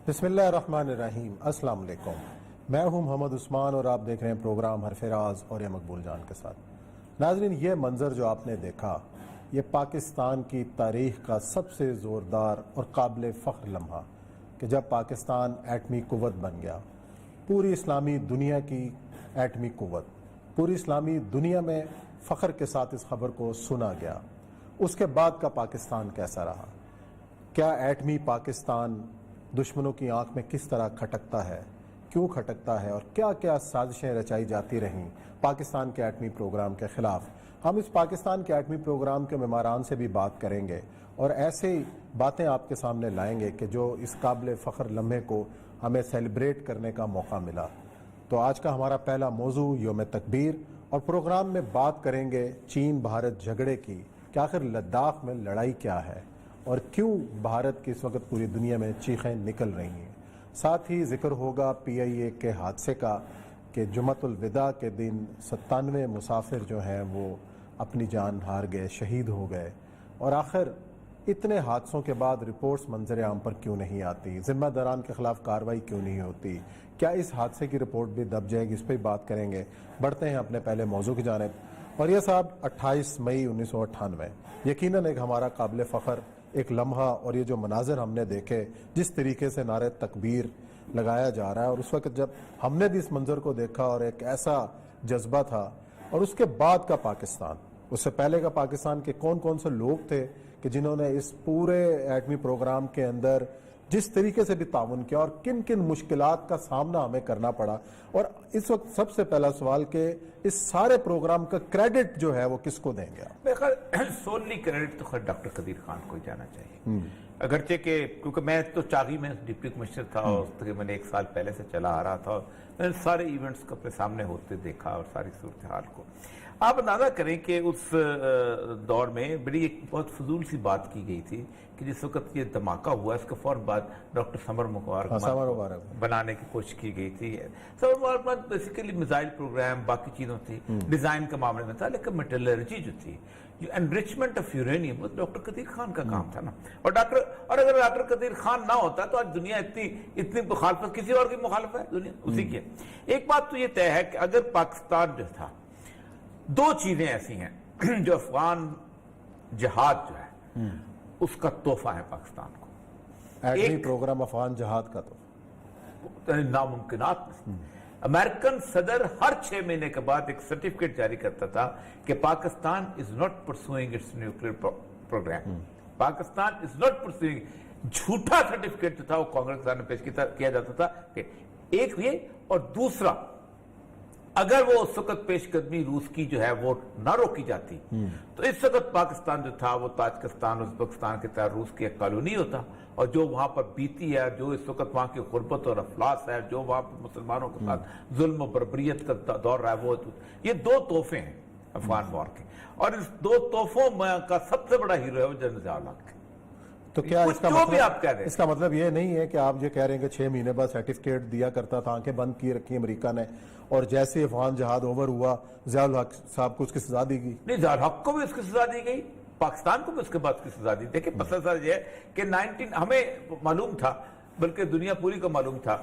بسم اللہ الرحمن الرحیم۔ السلام علیکم، میں ہوں محمد عثمان اور آپ دیکھ رہے ہیں پروگرام حرف راز اور یہ مقبول جان کے ساتھ۔ ناظرین، یہ منظر جو آپ نے دیکھا یہ پاکستان کی تاریخ کا سب سے زوردار اور قابل فخر لمحہ کہ جب پاکستان ایٹمی قوت بن گیا، پوری اسلامی دنیا کی ایٹمی قوت، پوری اسلامی دنیا میں فخر کے ساتھ اس خبر کو سنا گیا۔ اس کے بعد کا پاکستان کیسا رہا؟ کیا ایٹمی پاکستان دشمنوں کی آنکھ میں کس طرح کھٹکتا ہے، کیوں کھٹکتا ہے، اور کیا کیا سازشیں رچائی جاتی رہیں پاکستان کے ایٹمی پروگرام کے خلاف؟ ہم اس پاکستان کے ایٹمی پروگرام کے معماران سے بھی بات کریں گے اور ایسے باتیں آپ کے سامنے لائیں گے کہ جو اس قابل فخر لمحے کو ہمیں سیلیبریٹ کرنے کا موقع ملا۔ تو آج کا ہمارا پہلا موضوع یوم تکبیر، اور پروگرام میں بات کریں گے چین بھارت جھگڑے کی کہ آخر لداخ میں لڑائی کیا ہے اور کیوں بھارت کی اس وقت پوری دنیا میں چیخیں نکل رہی ہیں۔ ساتھ ہی ذکر ہوگا PIA کے حادثے کا کہ جمعۃ الوداع کے دن 97 مسافر جو ہیں وہ اپنی جان ہار گئے، شہید ہو گئے، اور آخر اتنے حادثوں کے بعد رپورٹس منظر عام پر کیوں نہیں آتی، ذمہ داران کے خلاف کارروائی کیوں نہیں ہوتی، کیا اس حادثے کی رپورٹ بھی دب جائے گی؟ اس پہ بات کریں گے۔ بڑھتے ہیں اپنے پہلے موضوع کی جانب، اور یہ صاحب 28 مئی 1998 یقیناً ایک ہمارا قابل فخر ایک لمحہ، اور یہ جو مناظر ہم نے دیکھے، جس طریقے سے نعرہ تکبیر لگایا جا رہا ہے، اور اس وقت جب ہم نے بھی اس منظر کو دیکھا اور ایک ایسا جذبہ تھا، اور اس کے بعد کا پاکستان، اس سے پہلے کا پاکستان کے کون کون سے لوگ تھے کہ جنہوں نے اس پورے ایٹمی پروگرام کے اندر جس طریقے سے بھی تعاون کیا اور کن کن مشکلات کا سامنا ہمیں کرنا پڑا۔ اور اس وقت سب سے پہلا سوال کہ اس سارے پروگرام کا کریڈٹ جو ہے وہ کس کو دیں گے آپ؟ میرے خیال سوللی کریڈٹ تو خیر ڈاکٹر قدیر خان کو جانا چاہیے، اگرچہ کہ کیونکہ میں تو چاغی میں ڈپٹی کمشنر تھا اور تقریباً 1 سال پہلے سے چلا آ رہا تھا، میں نے سارے ایونٹس کو اپنے سامنے ہوتے دیکھا اور ساری صورتحال کو۔ آپ اندازہ کریں کہ اس دور میں بڑی ایک بہت فضول سی بات کی گئی تھی کہ جس وقت یہ دھماکہ ہوا اس کے فوراً بعد ڈاکٹر سمر مبارک بنانے کی کوشش کی گئی تھی۔ سمر مبارک بیسیکلی میزائل پروگرام باقی چیزوں تھی، ڈیزائن کے معاملے میں تھا، لیکن میٹلرجی جو تھی، جو انریچمنٹ آف یورینیم، وہ ڈاکٹر قدیر خان کا کام تھا نا۔ اور اگر ڈاکٹر قدیر خان نہ ہوتا تو آج دنیا اتنی مخالفت کسی اور کی مخالفت ہے، دنیا اسی کی ہے۔ ایک بات تو یہ طے ہے کہ اگر پاکستان جو تھا، 2 چیزیں ایسی ہیں جو افغان جہاد جو ہے اس کا تحفہ ہے پاکستان کو۔ ایٹمی پروگرام افغان جہاد کا تو ناممکنات میں امریکن صدر ہر 6 مہینے کے بعد ایک سرٹیفکیٹ جاری کرتا تھا کہ Pakistan is not pursuing its nuclear programme, Pakistan is not pursuing. جھوٹا سرٹیفکیٹ جو تھا وہ کانگریس کے سامنے پیش کیا جاتا تھا کہ ایک یہ، اور دوسرا اگر وہ اس وقت پیش قدمی روس کی جو ہے وہ نہ روکی جاتی تو اس وقت پاکستان جو تھا وہ تاجکستان ازبکستان کے تحت روس کی ایک کالونی ہوتا، اور جو وہاں پر بیتی ہے، جو اس وقت وہاں کی غربت اور افلاس ہے، جو وہاں پر مسلمانوں کے ساتھ ظلم و بربریت کا دور رہا ہے، وہ یہ 2 تحفے ہیں افغان وار کے، اور اس 2 تحفوں میں کا سب سے بڑا ہیرو ہے وہ جنرل ضیاء الحق۔ تو کیا اس کا مطلب یہ نہیں ہے کہ آپ یہ کہہ رہے ہیں کہ 6 مہینے بعد سرٹیفکیٹ دیا کرتا تھا، آنکھیں بند کی رکھی امریکہ نے، اور جیسے افغان جہاد اوور ہوا ضیاء الحق صاحب کو اس کی سزا دی گئی؟ نہیں، ضیاء الحق کو بھی اس کی سزا دی گئی، پاکستان کو بھی اس کے بعد کی سزا دی۔ دیکھیں مسئلہ یہ ہے کہ ہمیں معلوم تھا، بلکہ دنیا پوری کو معلوم تھا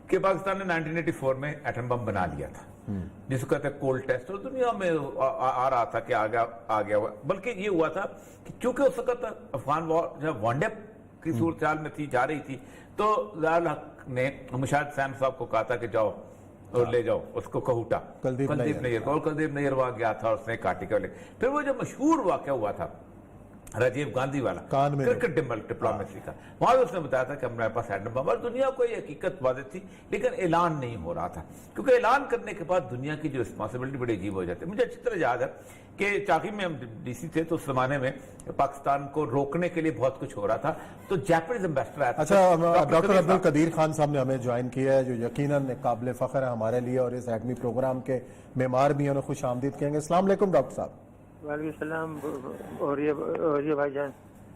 کہ پاکستان نے 1984 میں ایٹم بم بنا لیا تھا، جس کو کہتے ہیں کولڈ ٹیسٹ، اور دنیا میں آ رہا تھا کہ آ گیا ہوا، بلکہ یہ ہوا تھا کہ چونکہ اس وقت افغان وار جب ون ڈے کی صورتحال میں جا رہی تھی، تو ضیاء الحق نے مشاہد سیم صاحب کو کہا تھا کہ جاؤ اور لے جاؤ اس کو کہوٹا، کلدیپ نیر کو، اور کلدیپ نیر وہاں گیا تھا اور اس نے کاٹی کے لے۔ پھر وہ جو مشہور واقعہ ہوا تھا راجیو گاندھی والا کرکٹ ڈپلومیسی کا، وہاں اس نے بتایا تھا کہ ہمارے پاس ایٹم بم، اور دنیا کو یہ حقیقت واضح تھی لیکن اعلان نہیں ہو رہا تھا، کیونکہ اعلان کرنے کے بعد دنیا کی جو رسپانسبلٹی بڑی عجیب ہو جاتی ہے۔ مجھے اچھی طرح یاد ہے کہ چاغی میں ہم DC تھے تو اس زمانے میں پاکستان کو روکنے کے لیے بہت کچھ ہو رہا تھا، تو جیپنیز امبیسڈر آیا تھا۔ اچھا، ڈاکٹر عبدالقدیر خان صاحب نے ہمیں جوائن کیا ہے، جو یقیناً قابل فخر ہے ہمارے لیے اور اس ایٹمی پروگرام کے معمار بھی ہیں، انہیں خوش آمدید کہیں گے۔ السلام علیکم ڈاکٹر صاحب۔ وعلیکم السلام، اور یہ بھائی جان۔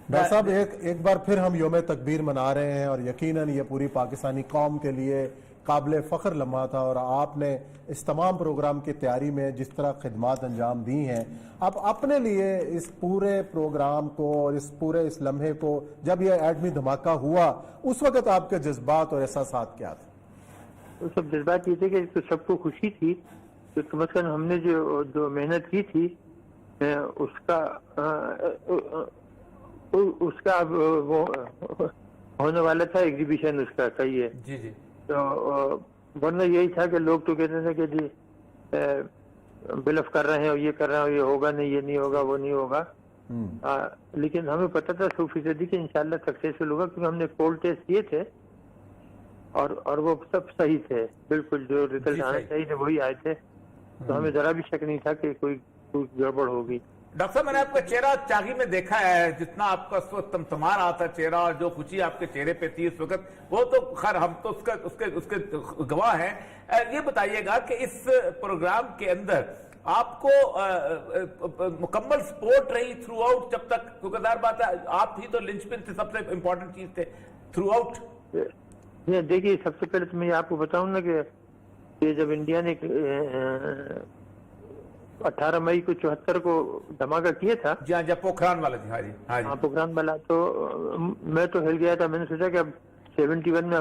ڈاکٹر صاحب، ایک بار پھر ہم یوم تکبیر منا رہے ہیں، اور یقیناً یہ پوری پاکستانی قوم کے لیے قابل فخر لمحہ تھا، اور آپ نے اس تمام پروگرام کی تیاری میں جس طرح خدمات انجام دی ہیں، اب اپنے لیے اس پورے پروگرام کو اور اس لمحے کو، جب یہ ایٹمی دھماکہ ہوا اس وقت آپ کے جذبات اور احساسات کیا تھے؟ تو سب جذبات یہ تھے کہ تو سب کو خوشی تھی کہ کم از کم ہم نے جو محنت کی تھی اس کا اب وہ ہونے والا تھا ایگزیبیشن اس کا، صحیح ہے جی جی. تو ورنہ یہی تھا کہ لوگ تو کہتے تھے کہ جی بلف کر رہے ہیں اور یہ کر رہے ہیں، یہ ہوگا نہیں، یہ نہیں ہوگا، وہ نہیں ہوگا. لیکن ہمیں پتہ تھا 100% کہ انشاءاللہ سکسیسفل ہوگا، کیونکہ ہم نے پول ٹیسٹ کیے تھے اور وہ سب صحیح تھے، بالکل جو ریزلٹ آنے چاہیے تھے وہی آئے تھے. تو ہمیں ذرا بھی شک نہیں تھا کہ کوئی گڑبڑ ہوگی. ڈاکٹر صاحب، میں نے آپ کا چہرہ چاغی میں دیکھا ہے، جتنا آپ کا اس وقت تمتما رہا تھا چہرہ اور جو خوشی آپ کے چہرے پہ تھی اس وقت، وہ تو خیر ہم تو اس کے گواہ ہیں. یہ بتائیے گا کہ اس پروگرام کے اندر آپ کو مکمل سپورٹ رہی تھرو آؤٹ جب تک؟ کیونکہ ظاہر بات ہے آپ ہی تو لنچ پن تھے، سب سے امپورٹنٹ چیز تھے تھرو آؤٹ. دیکھیے، سب سے پہلے تو میں آپ کو بتاؤں نا کہ جب انڈیا نے 18 مئی کو 74 کو دھماکہ کیا تھا، جی ہاں، جب پوکھران والا جی. ہاں جی ہاں پوکھران والا، تو میں تو ہل گیا تھا. میں نے سوچا کہ اب 71 میں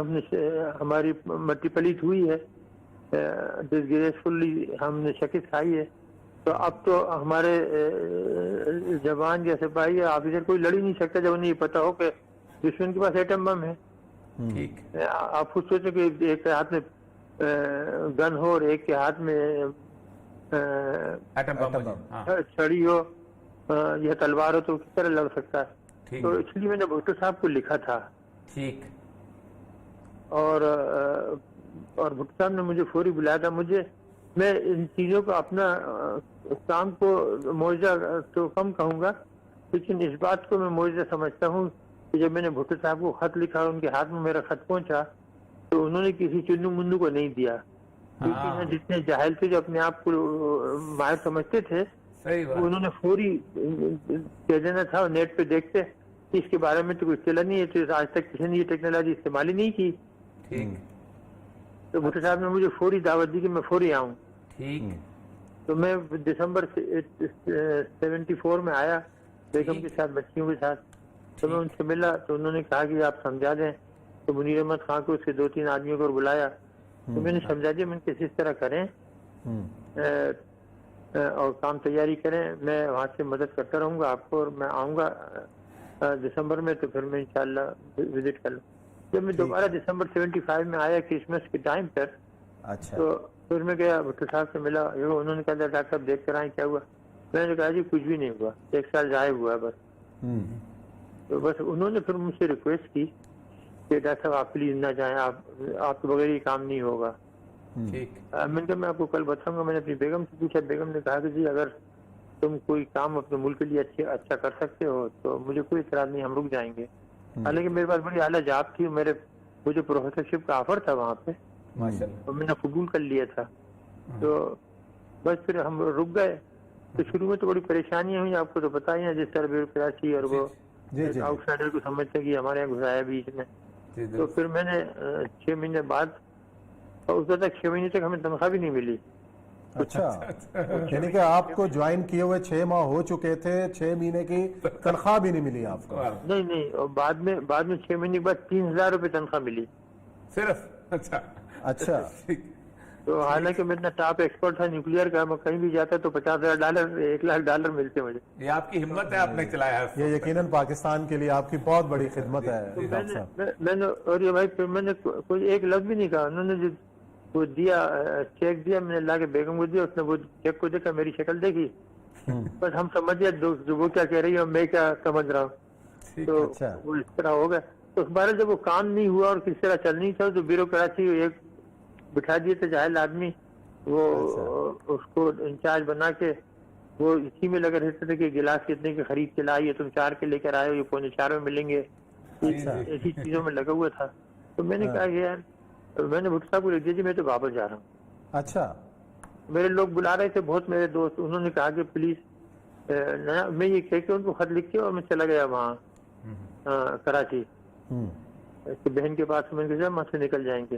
ہماری مٹی پلیت ہوئی ہے، ڈسگریسفلی ہم نے شکست کھائی ہے، تو اب تو ہمارے جوان یا سپاہی یا آفیسر کوئی لڑ ہی نہیں سکتا جب انہیں یہ پتا ہو کہ دشمن کے پاس ایٹم بم ہے. ٹھیک. آپ خود سوچیں کہ ایک کے ہاتھ میں گن ہو اور ایک کے ہاتھ میں چھڑی ہو یا تلوار ہو، تو کس طرح لڑ سکتا ہے؟ تو اس لیے میں نے بھٹو صاحب کو لکھا تھا. ٹھیک. اور بھٹو صاحب نے مجھے فوری بلایا تھا. میں ان چیزوں کو اپنا کام کو معجزہ تو کم کہوں گا، لیکن اس بات کو میں معجزہ سمجھتا ہوں کہ جب میں نے بھٹو صاحب کو خط لکھا اور ان کے ہاتھ میں میرا خط پہنچا تو انہوں نے کسی چنو منو کو نہیں دیا، کیونکہ جتنے جاہل تھے جو اپنے آپ کو ماہر سمجھتے تھے، انہوں نے فوری کہہ دینا تھا. اور نیٹ پہ دیکھتے اس کے بارے میں تو کچھ چلا نہیں ہے، تو آج تک کسی نے یہ ٹیکنالوجی استعمال ہی نہیں کی. تو بھٹو صاحب نے مجھے فوری دعوت دی کہ میں فوری آؤں. تو میں دسمبر 74 میں آیا بیگم کے ساتھ، بچیوں کے ساتھ. تو میں ان سے ملا تو انہوں نے کہا کہ آپ سمجھا دیں. تو منیر احمد خان کو، اس کے 2-3 آدمیوں کو بلایا، تو میں نے سمجھا دیا میں کس طرح کریں اور کام تیاری کریں. میں وہاں سے مدد کرتا رہوں گا آپ کو، اور میں آؤں گا دسمبر میں، تو پھر میں انشاءاللہ وزٹ کر لوں. جب میں دوبارہ دسمبر 75 میں آیا کرسمس کے ٹائم پر، تو پھر میں گیا بھٹو صاحب سے ملا. انہوں نے کہا ڈاکٹر صاحب دیکھ کر آئیں کیا ہوا. میں نے کہا جی کچھ بھی نہیں ہوا، 1 سال ضائع ہوا بس. تو بس انہوں نے پھر مجھ سے ریکویسٹ کی کہ ڈاکٹر صاحب آپ پلیز نہ جائیں، آپ کے بغیر یہ کام نہیں ہوگا. میں نے کہا میں آپ کو کل بتاؤں گا. میں نے اپنی بیگم سے پوچھا، بیگم نے کہا کہ جی اگر تم کوئی کام اپنے ملک کے لیے اچھا کر سکتے ہو تو مجھے کوئی اعتراض نہیں، ہم رک جائیں گے. حالانکہ میرے پاس بڑی اعلیٰ جاب تھی، مجھے پروفیسرشپ کا آفر تھا وہاں پہ، اور میں نے قبول کر لیا تھا. تو بس پھر ہم رک گئے. تو شروع میں تو بڑی پریشانیاں ہوئی، آپ کو تو پتا ہی ہے، جس طرح بیوروکریسی اور وہ آؤٹ سائڈر کو سمجھتے کہ ہمارے یہاں گھسایا بیچ میں. تو پھر میں نے 6 مہینے بعد، اور اس وقت تک 6 مہینے تک ہمیں تنخواہ بھی نہیں ملی. اچھا، یعنی کہ آپ کو جوائن کیے ہوئے 6 ماہ ہو چکے تھے، 6 مہینے کی تنخواہ بھی نہیں ملی آپ کو؟ نہیں، اور بعد میں 6 مہینے کے بعد 3000 روپے تنخواہ ملی صرف. اچھا. تو حالانکہ میں اتنا ٹاپ ایکسپرٹ تھا نیوکلیئر کا، میں کہیں بھی جاتا تو $50,000 $1,00,000 ملتے مجھے. یہ آپ کی ہمت ہے، آپ نے چلایا ہے. یہ یقیناً پاکستان کے لیے آپ کی بہت بڑی خدمت ہے. میں نے، اور یہ بھائی پھر میں نے کوئی ایک لفظ بھی نہیں کہا. انہوں نے جو وہ دیا، چیک دیا، میں نے لا کے بیگم کو دیا. اس نے وہ چیک کو دیکھا، میری شکل دیکھی، بس ہم سمجھ گیا وہ کیا کہہ رہی ہے اور میں کیا سمجھ رہا ہوں. تو وہ اس طرح ہو گیا. تو اس بارے جب وہ کام نہیں ہوا اور کس طرح چلنی تھا، تو بیوروکریسی ایک بٹھا دیے تھے جاہل آدمی، وہ اس کو انچارج بنا کے وہ اسی میں لگے رہتے تھے کہ گلاس کتنے کے خرید کے لائے، تم 4 کے لے کر آئے ہو، یہ 3.25 میں ملیں گے. ایسی چیزوں میں لگا ہوا تھا. تو میں نے کہا کہ یار، میں نے بھٹو صاحب کو لکھ دیا جی میں تو واپس جا رہا ہوں. اچھا. میرے لوگ بلا رہے تھے بہت، میرے دوست. انہوں نے کہا کہ پلیز، میں یہ کہہ کے ان کو خط لکھ کے اور میں چلا گیا وہاں کراچی. بہن کے پاس میں وہاں سے نکل جائیں گے.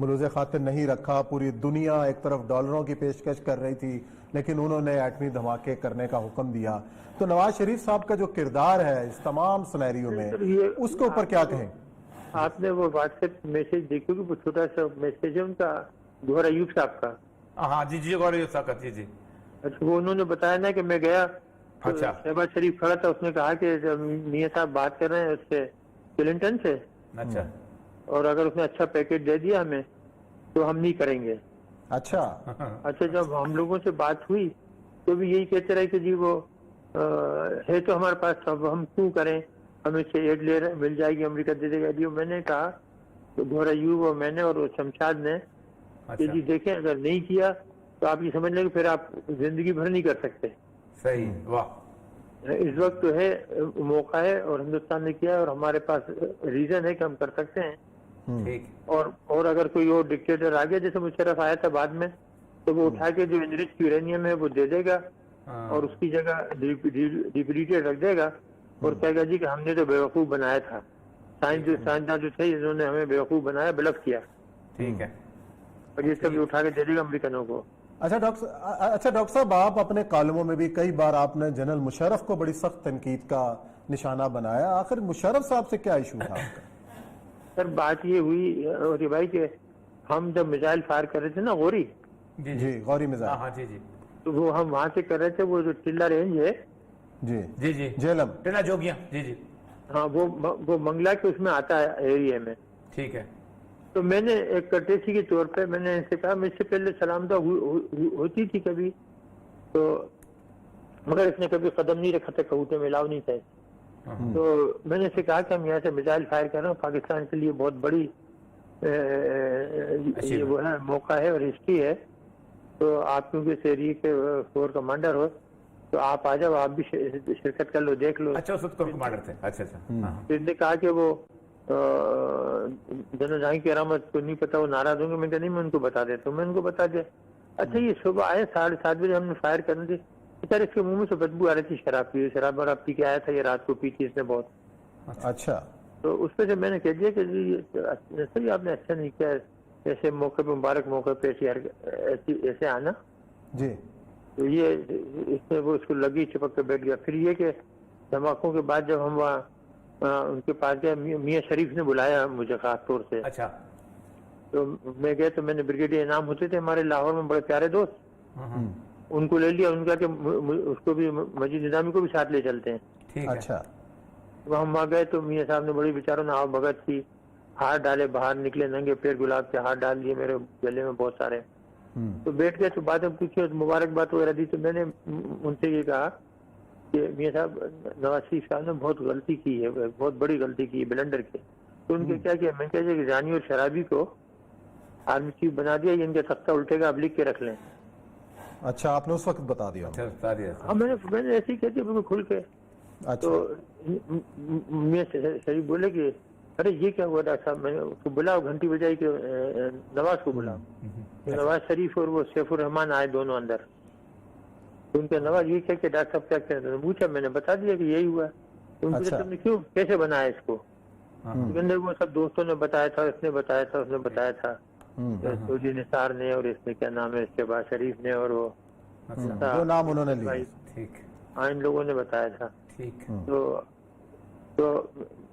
ملوز خاطر نہیں رکھا. پوری دنیا ایک طرف ڈالروں کی پیشکش کر رہی تھی لیکن انہوں نے ایٹمی دھماکے کرنے کا حکم دیا. تو نواز شریف صاحب کا جو کردار ہے اس تمام سنیریو میں, اس کے اوپر کیا کہیں؟ آپ نے وہ واٹس ایپ میسج دیکھو کہ وہ چھوٹا سا میسج ہے ان کا گوہر ایوب صاحب کا. ہاں جی جی گوہر ایوب صاحب کا, جی جی. اچھا وہ انہوں نے بتایا نا کہ میں گیا, اچھا شہباز شریف کھڑا تھا, اس نے کہا کہ جب میاں صاحب بات کر رہے ہیں اس سے کلنٹن سے, اچھا اور اگر اس نے اچھا پیکج دے دیا ہمیں تو ہم نہیں کریں گے. اچھا اچھا جب ہم لوگوں سے بات ہوئی تو بھی یہی کہتے رہے کہ جی وہ ہے تو ہمارے پاس, اب ہم کیوں کریں, ہمیں سے ایڈ لے رہے مل جائے گی, امریکہ دے دے گا. جی میں نے کہا تو گوہر ایوب اور میں نے اور شمشاد نے کہ جی دیکھیں اگر نہیں کیا تو آپ یہ سمجھ لیں کہ پھر آپ زندگی بھر نہیں کر سکتے. صحیح, واہ. اس وقت تو ہے موقع ہے اور ہندوستان نے کیا ہے اور ہمارے پاس ریزن ہے کہ ہم کر سکتے ہیں. ٹھیک. اور اگر کوئی اور ڈکٹیٹر آ گیا, جیسے مشرف آیا تھا بعد میں, تو وہ اٹھا کے جو انرچ یورینیم ہے وہ دے دے گا اور اس کی جگہ ڈپلیٹڈ رکھ دے گا اور کہے گا جی کہ ہم نے تو بیوقوف بنایا تھا, سائنسداں جو تھے انہوں نے ہمیں بیوقوف بنایا, بلف کیا. ٹھیک ہے. اور یہ سب اٹھا کے دے دے گا امریکنوں کو. اچھا ڈاکٹر صاحب, آپ اپنے کالموں میں بھی کئی بار آپ نے جنرل مشرف کو بڑی سخت تنقید کا نشانہ بنایا. آخر مشرف صاحب سے کیا ایشو تھا آپ کا؟ سر بات یہ ہوئی اور بھائی کہ ہم جب میزائل فائر کر رہے تھے نا غوری, جی غوری میزائل, ہاں جی جی, تو وہ ہم وہاں سے کر رہے تھے, وہ جو ٹلہ رینج ہے جی جی جی, جیلم, ٹیلا جوگیاں, جی جی, ہاں وہ منگلا کے اس میں آتا ہے ایریا میں. ٹھیک ہے. تو میں نے ایک کرٹیسی کے طور پہ میں نے ان سے کہا, مجھ سے پہلے سلام دعا ہوتی تھی کبھی تو, مگر اس نے کبھی قدم نہیں رکھا تھا, کبوتر میں الاؤ نہیں تھا. تو میں نے اسے کہا کہ ہم یہاں سے میزائل فائر کر رہے ہیں, پاکستان کے لیے بہت بڑی یہ وہ ہے موقع ہے اور ہسٹری ہے, تو آپ کیونکہ اس ایریے کے فور کمانڈر ہو تو آپ آ جاؤ, آپ بھی شرکت کر لو, دیکھ لو. اچھا اس وقت کمانڈر تھے, اچھا اچھا. پھر نے کہا کہ وہ جنرل جہاں کی علامت کو نہیں پتا, وہ ناراض ہوں گے. میں کہا نہیں, میں ان کو بتا دیتا ہوں. میں ان کو بتا دیا. اچھا یہ صبح آئے 7:30 بجے, ہم نے فائر کرنے تھی, بیچارے اس کے منہ میں سے بدبو آ رہی تھی شراب کی. شراب وراب پی کے آیا تھا, یہ رات کو پی تھی اس نے بہت. اچھا, تو اس پہ سے میں نے کہہ دیا کہ جی آپ نے اچھا نہیں کیا, ایسے موقع پہ, مبارک موقع پہ ایسے آنا. جی. تو یہ اس نے وہ اس کو لگی, چپک کے بیٹھ گیا. پھر یہ کہ دھماکوں کے بعد جب ہم وہاں ان کے پاس گیا, میاں شریف نے بلایا مجھے خاص طور سے. اچھا. تو میں گیا تو میں نے بریگیڈیئر انعام ہوتے تھے ہمارے لاہور میں بڑے پیارے دوست, ان کو لے لیا. ان کا کہ اس کو بھی, مجید نظامی کو بھی ساتھ لے چلتے ہیں. اچھا. ہم وہاں گئے تو میاں صاحب نے بڑی بیچاروں نے آؤ بھگت کی, ہار ڈالے, باہر نکلے ننگے پیر, گلاب کے ہار ڈال دیے میرے گلے میں بہت سارے. تو بیٹھ گئے تو باتیں پوچھی, مبارکباد وغیرہ دی. تو میں نے ان سے یہ کہا کہ میاں صاحب نواز شریف صاحب نے بہت غلطی کی ہے, بہت بڑی غلطی کی ہے, بلنڈر کی. تو ان کے کیا کیا, میں کہا کہ رانی اور شرابی کو آرمی چیف بنا دیا, یہ ان کا تختہ الٹے گا, اب لکھ کے رکھ لیں. اچھا, آپ نے اس وقت بتا دیا؟ ہاں میں نے ایسے ہی کہہ دیا بالکل کھل کے. تو میاں شریف بولے کہ ارے یہ کیا ہوا ڈاکٹر صاحب, میں نے اس کو بلاؤ, گھنٹی بجائی کہ نواز کو بلاؤ. نواز شریف اور وہ سیف الرحمان آئے دونوں اندر. ان کا نواز یہ کہ ڈاکٹر صاحب کیا کہتے ہیں, پوچھا, میں نے بتا دیا کہ یہی ہوا. ان کو تم نے کیوں, کیسے بنایا اس کو؟ وہ سب دوستوں نے بتایا تھا, اس نے بتایا تھا, اس نے بتایا تھا, سعودی نثار نے, اور اس نے کیا نام ہے, شہباز شریف نے, اور وہ جو نام انہوں نے لیا, ان لوگوں نے بتایا تھا. تو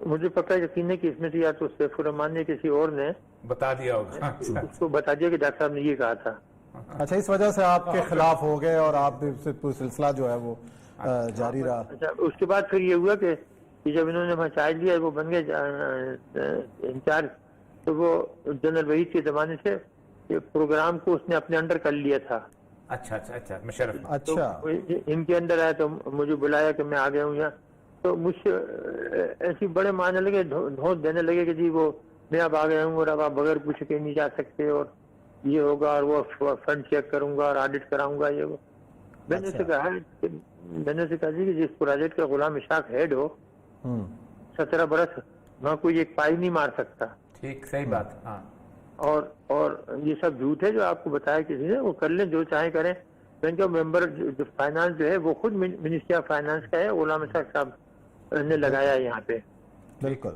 مجھے پکا یقین ہے کہ اس میں سے یا تو سیف الرحمان نے کسی اور نے بتا دیا ہوگا, اس کو بتا دیا کہ ڈاکٹر صاحب نے یہ کہا تھا. اچھا, اس وجہ سے آپ کے خلاف ہو گئے اور آپ سے سلسلہ جو ہے وہ جاری رہا. اچھا, اس کے بعد پھر یہ ہوا کہ جب انہوں نے وہاں چارج لیا, وہ بن گئے انچارج, تو وہ جنرل وحید کے زمانے سے پروگرام کو اس نے اپنے انڈر کر لیا تھا. اچھا اچھا اچھا, مشرف. اچھا, ان کے اندر آیا تو مجھے بلایا کہ میں آ گیا ہوں یہاں. تو مجھ سے ایسی بڑے ماننے لگے, دھوس دینے لگے کہ جی وہ میں اب آ گیا ہوں اور اب آپ بغیر پوچھے کے نہیں جا سکتے, اور یہ ہوگا, اور وہ فنڈ چیک کروں گا اور آڈٹ کراؤں گا, یہ وہ. میں نے اسے کہا جی کہ جس پروجیکٹ کا غلام اشاق ہیڈ ہو, 17 برس وہاں کوئی ایک پائی نہیں مار سکتا. ٹھیک, صحیح بات. ہاں, اور یہ سب جھوٹ ہے جو آپ کو بتایا کسی نے, وہ کر لیں جو چاہیں کریں. بینک کا ممبر جو فائنانس جو ہے وہ خود منسٹری آف فائنانس کا ہے, غلام اشاق صاحب نے لگایا یہاں پہ. بالکل.